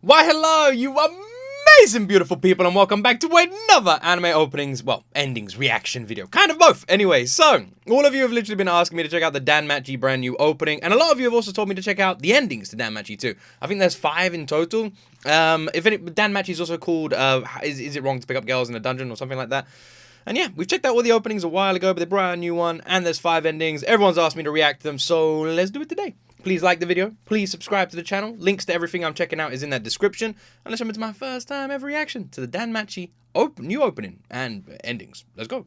Why hello, you amazing beautiful people, and welcome back to another anime openings, well, endings reaction video. Kind of both. Anyway, so, all of you have literally been asking me to check out the Danmachi brand new opening, and a lot of you have also told me to check out the endings to Danmachi too. I think there's 5 in total. Danmachi is also called, is it wrong to pick up girls in a dungeon or something like that? And yeah, we've checked out all the openings a while ago, but they brought out a new one, and there's 5 endings. Everyone's asked me to react to them, so let's do it today. Please like the video, please subscribe to the channel. Links to everything I'm checking out is in that description. And let's jump into my first time ever reaction to the Danmachi new opening and endings. Let's go.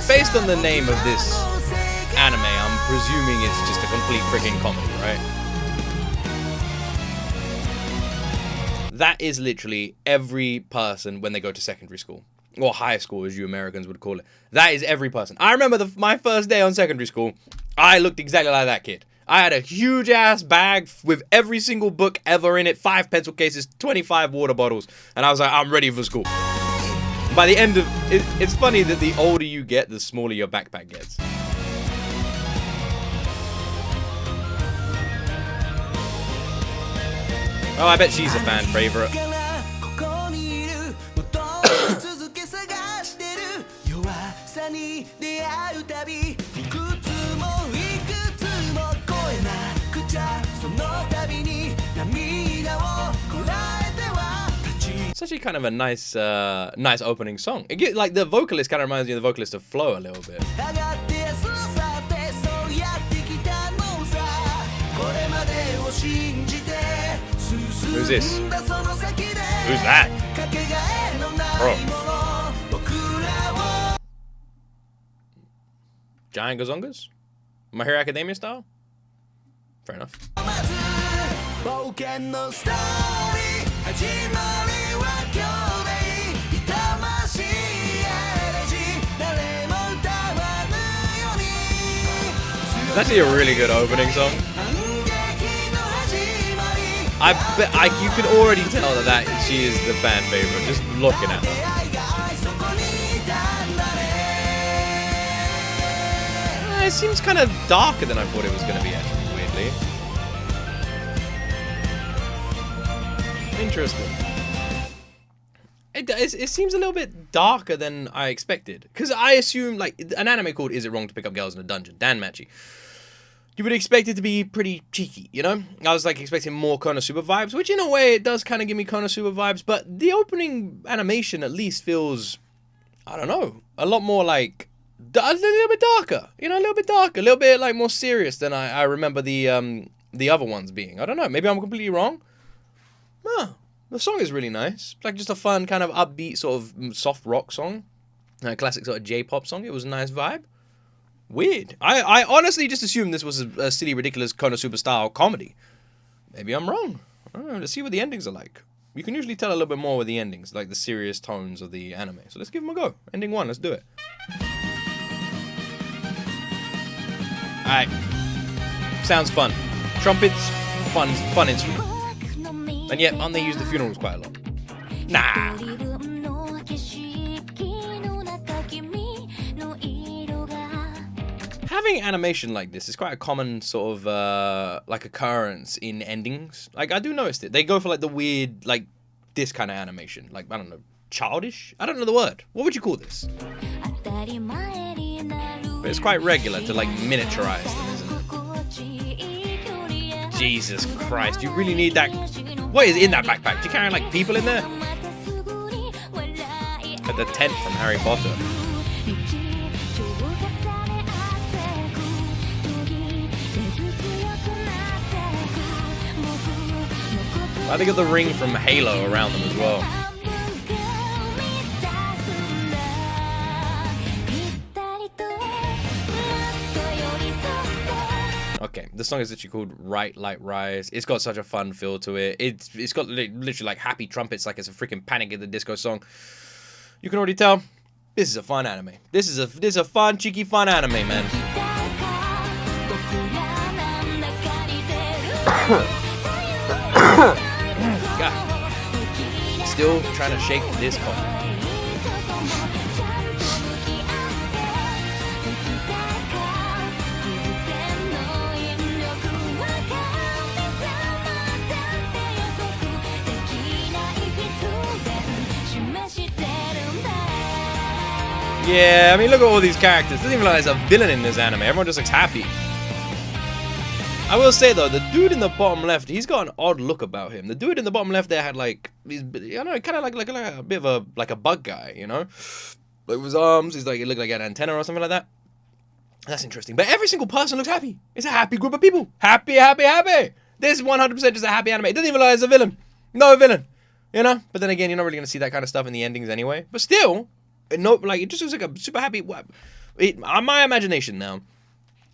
Based on the name of this anime, I'm presuming it's just a complete freaking comedy, right? That is literally every person when they go to secondary school. Or high school, as you Americans would call it. That is every person. I remember my first day on secondary school, I looked exactly like that kid. I had a huge-ass bag with every single book ever in it, 5 pencil cases, 25 water bottles, and I was like, I'm ready for school. By the end of it, it's funny that the older you get, the smaller your backpack gets. Oh, I bet she's a fan favorite. It's actually kind of a nice opening song. Like the vocalist kind of reminds me of the vocalist of Flow a little bit. Who's this? Who's that? Bro. Giant Gazongas? My Hero Academia style? Fair enough. It's actually a really good opening song. I bet you can already tell that she is the fan favorite just looking at her. It seems kind of darker than I thought it was going to be, actually, weirdly. Interesting. It seems a little bit darker than I expected, because I assume like an anime called "Is It Wrong to Pick Up Girls in a Dungeon?" Danmachi. You would expect it to be pretty cheeky, you know? I was like expecting more Konosuba vibes, which in a way it does kind of give me Konosuba vibes, but the opening animation at least feels, I don't know, a lot more like, a little bit darker, you know, a little bit darker, a little bit like more serious than I remember the other ones being. I don't know, maybe I'm completely wrong. Huh, the song is really nice. It's like just a fun kind of upbeat sort of soft rock song, a classic sort of J-pop song. It was a nice vibe. Weird. I honestly just assumed this was a silly, ridiculous Konosuba style comedy. Maybe I'm wrong. I don't know. Let's see what the endings are like. You can usually tell a little bit more with the endings, like the serious tones of the anime. So let's give them a go. Ending 1, let's do it. Alright. Sounds fun. Trumpets, fun instrument. And yet, aren't they used at funerals quite a lot? Nah. Having animation like this is quite a common sort of like occurrence in endings. Like I do notice it. They go for like the weird, like this kind of animation. Like I don't know, childish. I don't know the word. What would you call this? But it's quite regular to like miniaturize them, isn't it? Jesus Christ! You really need that. What is in that backpack? Do you carry like people in there? Like the tent from Harry Potter. I think of the ring from Halo around them as well. Okay, the song is actually called Right Light Rise. It's got such a fun feel to it. It's got literally like happy trumpets, like it's a freaking Panic at the Disco song. You can already tell this is a fun anime. This is a fun, cheeky, fun anime, man. God. Still trying to shake this coffee. Yeah, I mean, look at all these characters. It doesn't even look like there's a villain in this anime. Everyone just looks happy. I will say though, the dude in the bottom left, he's got an odd look about him. The dude in the bottom left there had like, he's, I don't know, kind of like a bit of a bug guy, you know? Like with his arms, he's like, it looked like an antenna or something like that. That's interesting. But every single person looks happy. It's a happy group of people. Happy, happy, happy. This is 100% just a happy anime. It doesn't even look like there's a villain. No villain. You know? But then again, you're not really going to see that kind of stuff in the endings anyway. But still, no, like, it just looks like a super happy... my imagination now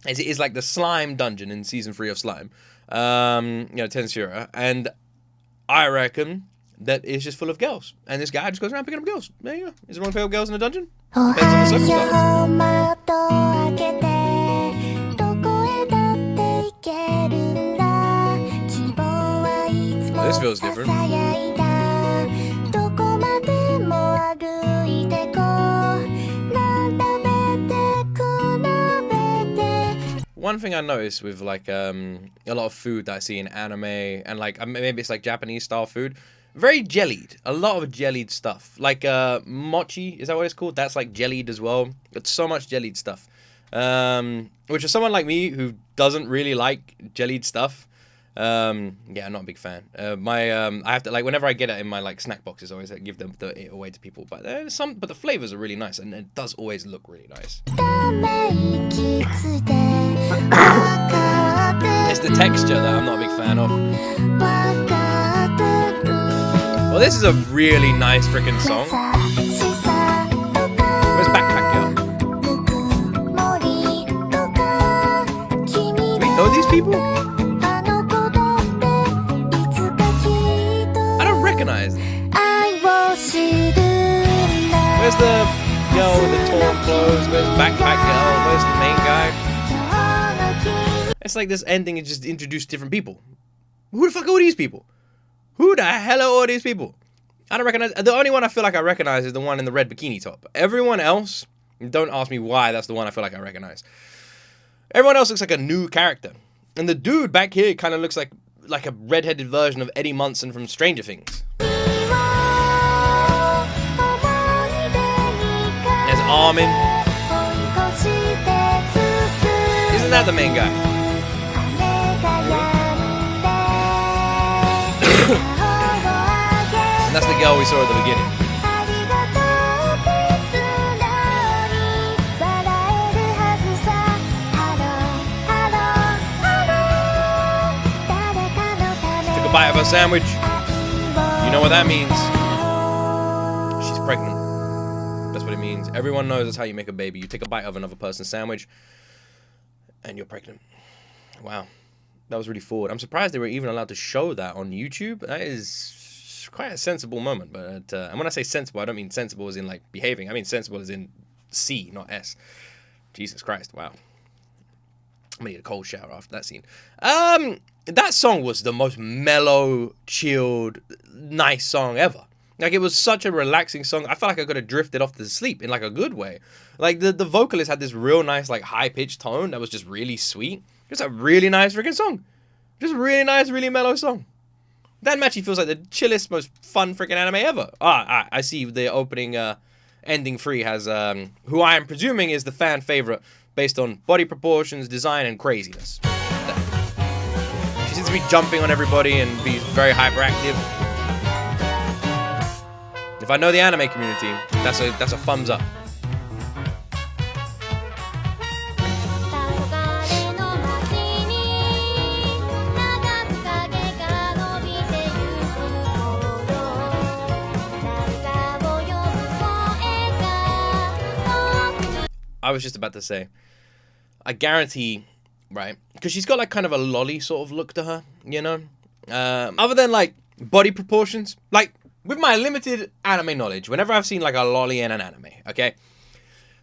is like the slime dungeon in season 3 of Slime. You know, Tensura. And I reckon that it's just full of girls. And this guy just goes around picking up girls. There you go. Is it wrong to pick up girls in a dungeon? Depends on the circumstances. This feels different. One thing I noticed with like a lot of food that I see in anime and like maybe it's like Japanese style food, very jellied. A lot of jellied stuff. Like mochi, is that what it's called? That's like jellied as well. It's so much jellied stuff. Which is someone like me who doesn't really like jellied stuff. Yeah, I'm not a big fan. I have to, like, whenever I get it in my like snack boxes, I always give them it away to people. But but the flavors are really nice, and it does always look really nice. It's the texture that I'm not a big fan of. Well, this is a really nice freaking song. Where's Backpack Girl? Do we know these people? Recognize them. Where's the girl with the torn clothes? Where's Backpack Girl? Where's the main guy? It's like this ending is just introduced different people. Who the fuck are all these people? Who the hell are all these people? I don't recognize. The only one I feel like I recognize is the one in the red bikini top. Everyone else, don't ask me why that's the one I feel like I recognize. Everyone else looks like a new character. And the dude back here kind of looks like a red-headed version of Eddie Munson from Stranger Things. There's Armin. Isn't that the main guy? And that's the girl we saw at the beginning. Bite of a sandwich. You know what that means. She's pregnant. That's what it means. Everyone knows that's how you make a baby. You take a bite of another person's sandwich and you're pregnant. Wow. That was really forward. I'm surprised they were even allowed to show that on YouTube. That is quite a sensible moment. But and when I say sensible, I don't mean sensible as in like behaving. I mean sensible as in C, not S. Jesus Christ. Wow. I'm gonna need a cold shower after that scene. That song was the most mellow, chilled, nice song ever. Like, it was such a relaxing song. I felt like I could have drifted off to sleep in, like, a good way. Like, the vocalist had this real nice, like, high-pitched tone that was just really sweet. Just a really nice freaking song. Just a really nice, really mellow song. Danmachi feels like the chillest, most fun freaking anime ever. I see the opening, ending 3 has, who I am presuming is the fan favorite based on body proportions, design, and craziness. She seems to be jumping on everybody and be very hyperactive. If I know the anime community, that's a thumbs up. I was just about to say, I guarantee, right? Because she's got like kind of a lolly sort of look to her, you know? Other than like body proportions, like with my limited anime knowledge, whenever I've seen like a lolly in an anime, okay?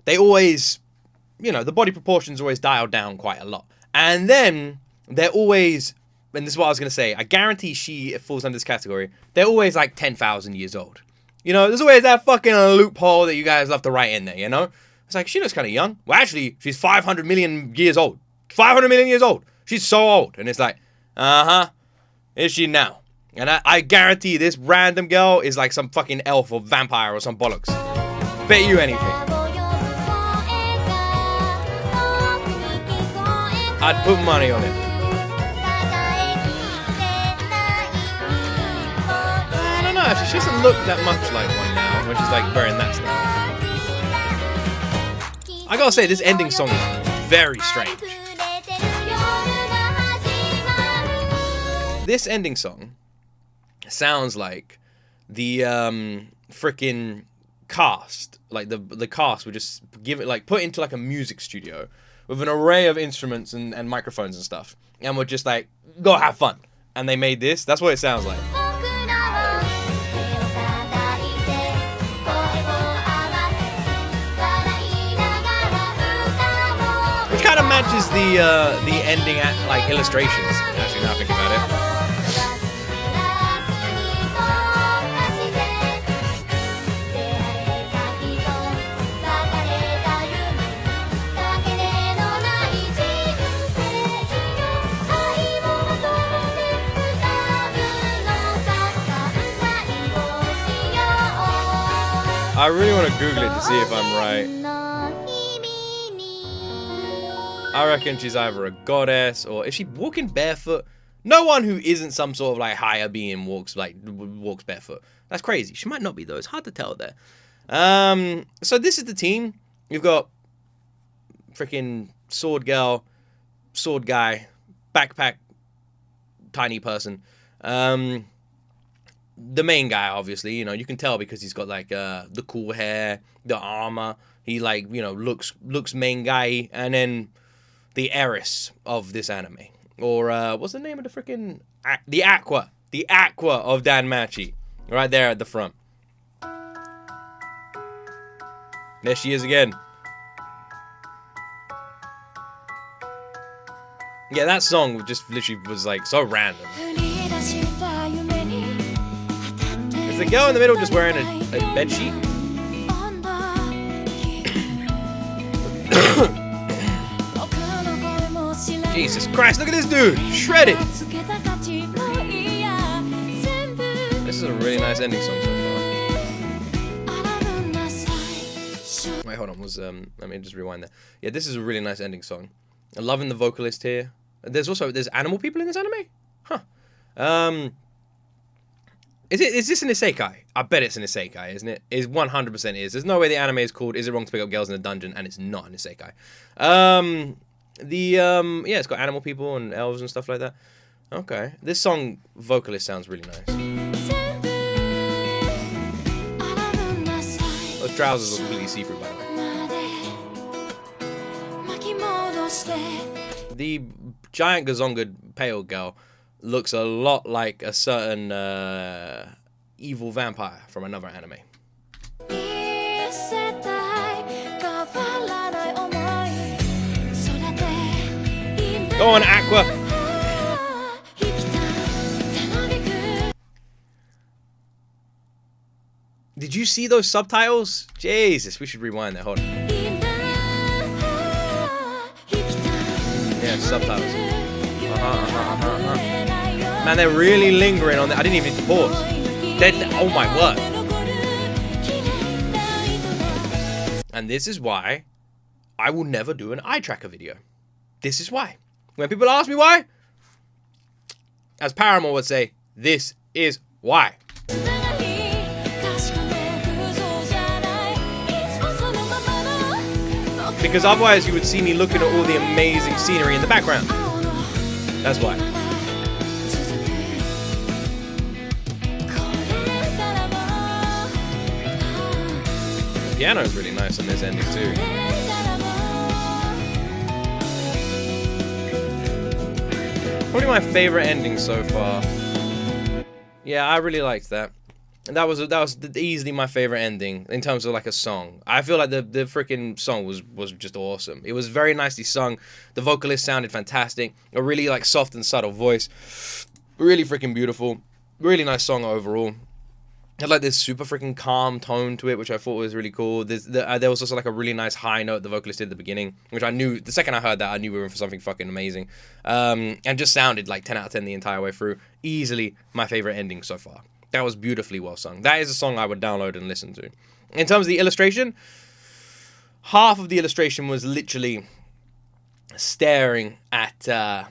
They always, you know, the body proportions always dialed down quite a lot. And then they're always, and this is what I was going to say, I guarantee she falls under this category, they're always like 10,000 years old. You know, there's always that fucking loophole that you guys love to write in there, you know? It's like, she looks kind of young. Well, actually, she's 500 million years old. 500 million years old. She's so old. And it's like, is she now? And I guarantee this random girl is like some fucking elf or vampire or some bollocks. Bet you anything. I'd put money on it. I don't know, she doesn't look that much like one now, when she's like wearing that stuff. I gotta say, this ending song is very strange. This ending song sounds like the freaking cast, like the cast would just give it, like, put into like a music studio with an array of instruments and microphones and stuff, and would just like go have fun, and they made this. That's what it sounds like. Which kind of matches the ending at like illustrations. Actually, now I think about it. I really want to Google it to see if I'm right. I reckon she's either a goddess, or is she walking barefoot? No one who isn't some sort of like higher being walks barefoot. That's crazy. She might not be though. It's hard to tell there. So this is the team. You've got freaking sword girl, sword guy, backpack, tiny person. The main guy, obviously, you know, you can tell because he's got like the cool hair, the armor. He like, you know, looks main guy, and then the heiress of this anime, or what's the name of the freaking the Aqua of Danmachi, right there at the front. There she is again. Yeah, that song just literally was like so random. Is the girl in the middle just wearing a bedsheet? Jesus Christ, look at this dude! Shredded! This is a really nice ending song so far. Wait, hold on, let me just rewind that. Yeah, this is a really nice ending song. I'm loving the vocalist here. There's animal people in this anime? Huh. Is this an isekai? I bet it's an isekai, isn't it? It 100% is. There's no way the anime is called Is It Wrong to Pick Up Girls in a Dungeon, and it's not an isekai. Yeah, it's got animal people and elves and stuff like that. Okay. This song vocalist sounds really nice. Those trousers are completely see-through, by the way. The giant gazonga pale girl looks a lot like a certain evil vampire from another anime. Go on, Aqua! Did you see those subtitles? Jesus, we should rewind that. Hold on. Yeah, subtitles. Man, they're really lingering on that. I didn't even need to pause. Oh my word. And this is why I will never do an eye tracker video. This is why. When people ask me why, as Paramore would say, this is why. Because otherwise you would see me looking at all the amazing scenery in the background. That's why. The piano is really nice on this ending too. Probably my favorite ending so far. Yeah, I really liked that. And that was easily my favorite ending in terms of like a song. I feel like the freaking song was just awesome. It was very nicely sung. The vocalist sounded fantastic. A really like soft and subtle voice. Really freaking beautiful. Really nice song overall. It had like this super freaking calm tone to it, which I thought was really cool. There was also like a really nice high note the vocalist did at the beginning, which I knew, the second I heard that, I knew we were in for something fucking amazing. And just sounded like 10 out of 10 the entire way through. Easily my favorite ending so far. That was beautifully well sung. That is a song I would download and listen to. In terms of the illustration, half of the illustration was literally staring at the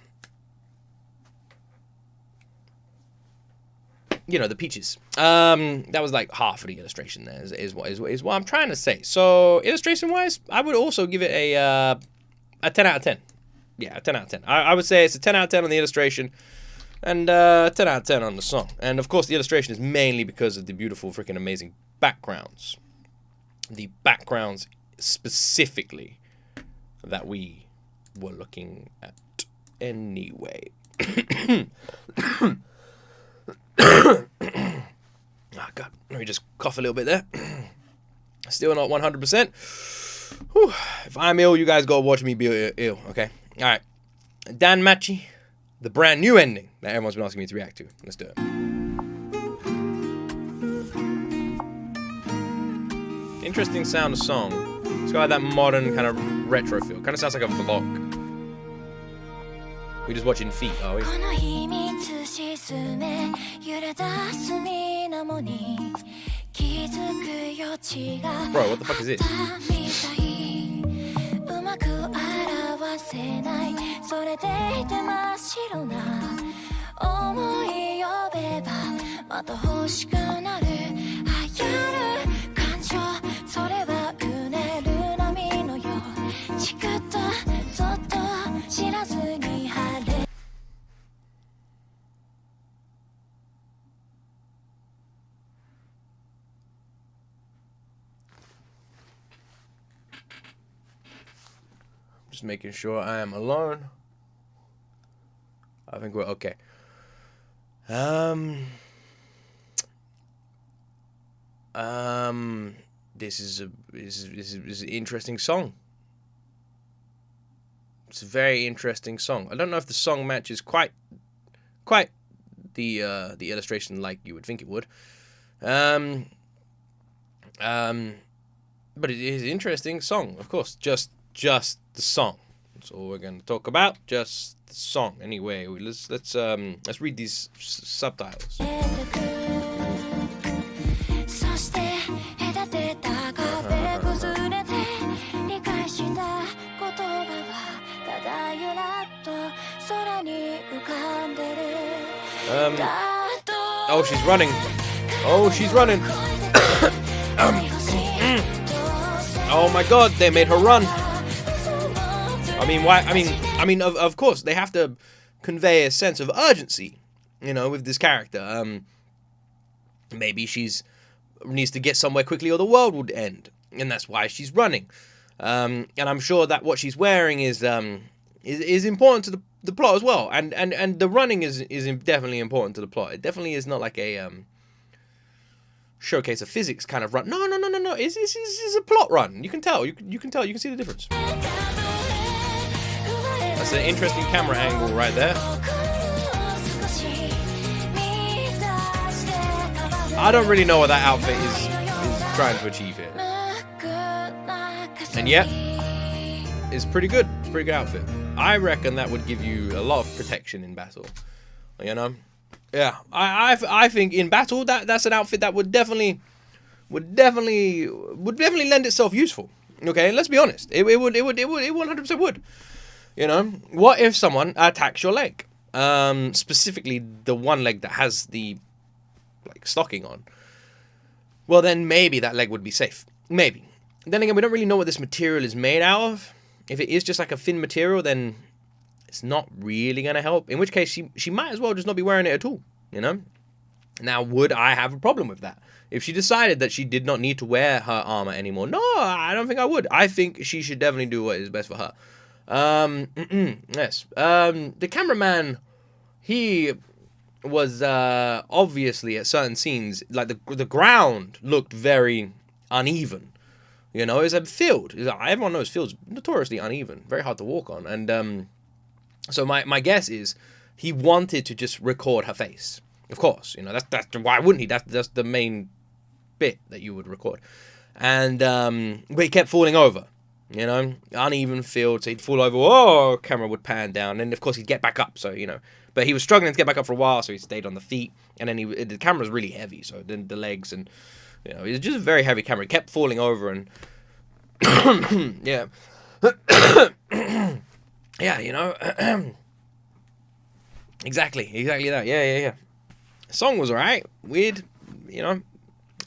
peaches. That was like half of the illustration there is what I'm trying to say. So illustration wise, I would also give it a 10 out of 10. Yeah, a 10 out of 10. I would say it's a 10 out of 10 on the illustration and 10 out of 10 on the song. And of course the illustration is mainly because of the beautiful freaking amazing backgrounds. The backgrounds specifically that we were looking at anyway. Oh God, let me just cough a little bit there. Still not 100%. Whew. If I'm ill, you guys gotta watch me be ill, okay? Alright. Danmachi, the brand new ending that everyone's been asking me to react to. Let's do it. Interesting sound of song. It's got like that modern kind of retro feel. Kind of sounds like a vlog. We just watching feet, are we? Bro, what the fuck is this? Just making sure I am alone. I think we're okay. This is an interesting song. It's a very interesting song. I don't know if the song matches quite the illustration like you would think it would. But it is an interesting song, of course. Just the song. That's all we're going to talk about. Just the song. Anyway, let's read these subtitles. Oh, she's running. Oh, she's running. Oh my God, they made her run. I mean, why? I mean, of course, they have to convey a sense of urgency, with this character. Maybe she's needs to get somewhere quickly, or the world would end, and that's why she's running. And I'm sure that what she's wearing is important to the plot as well. And the running is definitely important to the plot. It definitely is not like a showcase of physics kind of run. No. It's a plot run. You can tell. You can tell. You can see the difference. That's an interesting camera angle right there. I don't really know what that outfit is trying to achieve here. And yet, it's pretty good. It's a pretty good outfit. I reckon that would give you a lot of protection in battle. Yeah. I think in battle that's an outfit that would definitely lend itself useful. Okay, let's be honest. It 100% would. What if someone attacks your leg? Specifically the one leg that has the stocking on. Well, then maybe that leg would be safe. Maybe. Then again, we don't really know what this material is made out of. If it is just like a thin material, then it's not really going to help. In which case, she might as well just not be wearing it at all, Now, would I have a problem with that? If she decided that she did not need to wear her armor anymore, no, I don't think I would. I think she should definitely do what is best for her. Yes. The cameraman, he was obviously at certain scenes, like the ground looked very uneven. It was a field. Everyone knows fields notoriously uneven, very hard to walk on. And so my guess is he wanted to just record her face. Of course, that's why wouldn't he? That's the main bit that you would record. And but he kept falling over. Uneven field, so he'd fall over. Oh, camera would pan down, and of course he'd get back up. So but he was struggling to get back up for a while, so he stayed on the feet. And then the camera was really heavy, so then the legs and. It was just a very heavy camera. It kept falling over and... yeah. yeah, you know, exactly that. Yeah. The song was alright, weird, you know,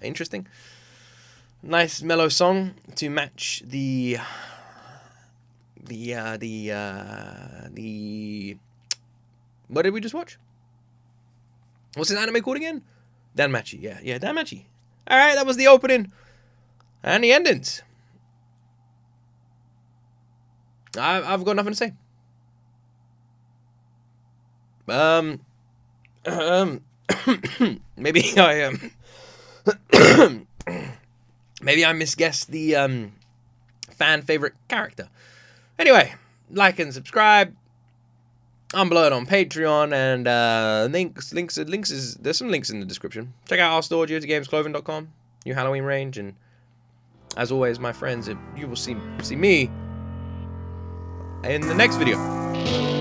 interesting. Nice mellow song to match the what did we just watch? What's this anime called again? Danmachi. Yeah, Danmachi. All right, that was the opening and the endings. I've got nothing to say. Maybe maybe I misguessed the fan favorite character. Anyway, like and subscribe. I'm Blurred on Patreon, and there's some links in the description. Check out our store, GOTgamesclothing.com, new Halloween range, and as always, my friends, you will see me in the next video.